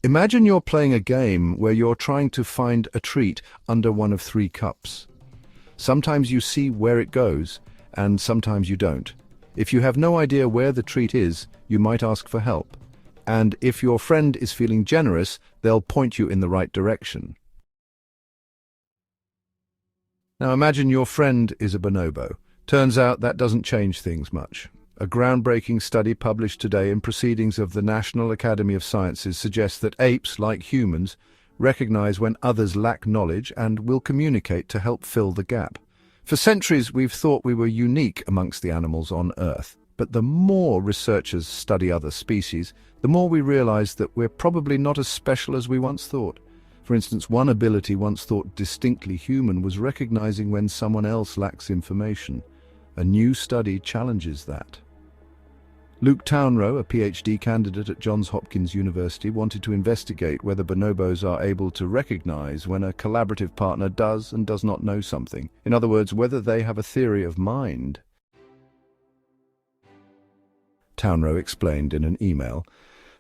Imagine you're playing a game where you're trying to find a treat under one of three cups. Sometimes you see where it goes, and sometimes you don't. If you have no idea where the treat is, you might ask for help. And if your friend is feeling generous, they'll point you in the right direction. Now imagine your friend is a bonobo. Turns out that doesn't change things much. A groundbreaking study published today in Proceedings of the National Academy of Sciences suggests that apes, like humans, recognize when others lack knowledge and will communicate to help fill the gap. For centuries, we've thought we were unique amongst the animals on Earth. But the more researchers study other species, the more we realize that we're probably not as special as we once thought. For instance, one ability once thought distinctly human was recognizing when someone else lacks information. A new study challenges that. Luke Townrow, a PhD candidate at Johns Hopkins University, wanted to investigate whether bonobos are able to recognize when a collaborative partner does and does not know something. In other words, whether they have a theory of mind. Townrow explained in an email,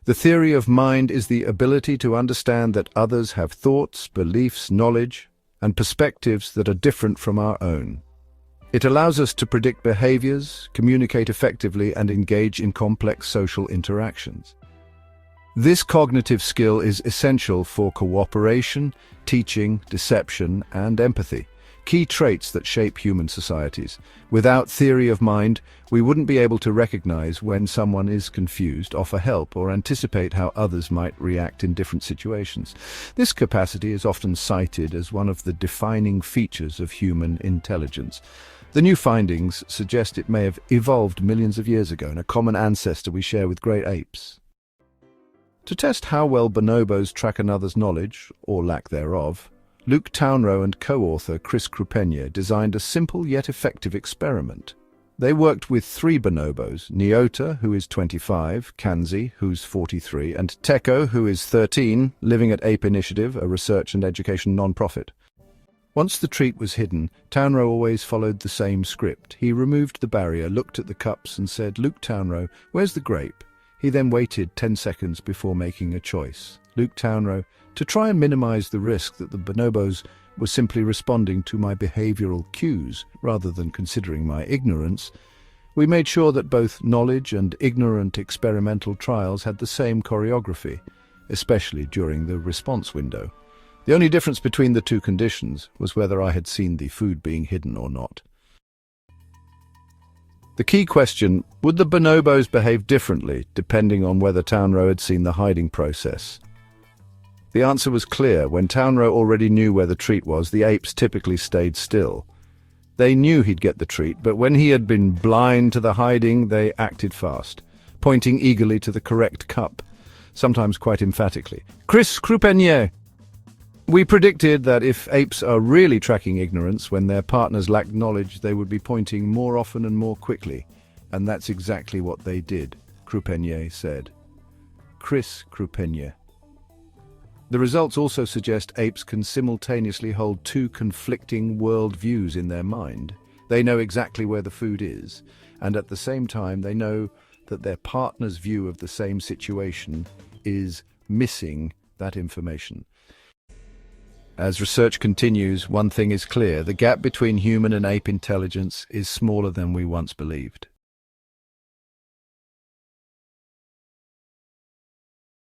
"The theory of mind is the ability to understand that others have thoughts, beliefs, knowledge, and perspectives that are different from our own. It allows us to predict behaviors, communicate effectively, and engage in complex social interactions. This cognitive skill is essential for cooperation, teaching, deception, and empathy, key traits that shape human societies. Without theory of mind, we wouldn't be able to recognize when someone is confused, offer help, or anticipate how others might react in different situations. This capacity is often cited as one of the defining features of human intelligence. The new findings suggest it may have evolved millions of years ago in a common ancestor we share with great apes." To test how well bonobos track another's knowledge, or lack thereof, Luke Townrow and co-author Chris Crupenier designed a simple yet effective experiment. They worked with three bonobos, Nyota, who is 25, Kanzi, who's 43, and Teko, who is 13, living at Ape Initiative, a research and education non-profit. Once the treat was hidden, Townrow always followed the same script. He removed the barrier, looked at the cups and said, "Luke Townrow, where's the grape?" He then waited 10 seconds before making a choice. Luke Townrow, to try and minimize the risk that the bonobos were simply responding to my behavioral cues rather than considering my ignorance, we made sure that both knowledge and ignorant experimental trials had the same choreography, especially during the response window. The only difference between the two conditions was whether I had seen the food being hidden or not. The key question, would the bonobos behave differently depending on whether Townrow had seen the hiding process? The answer was clear. When Townrow already knew where the treat was, the apes typically stayed still. They knew he'd get the treat, but when he had been blind to the hiding, they acted fast, pointing eagerly to the correct cup, sometimes quite emphatically. Chris Crupenier. We predicted that if apes are really tracking ignorance when their partners lack knowledge, they would be pointing more often and more quickly. And that's exactly what they did, Crupenier said. Chris Crupenier. The results also suggest apes can simultaneously hold two conflicting world views in their mind. They know exactly where the food is, and at the same time they know that their partner's view of the same situation is missing that information. As research continues, one thing is clear: the gap between human and ape intelligence is smaller than we once believed.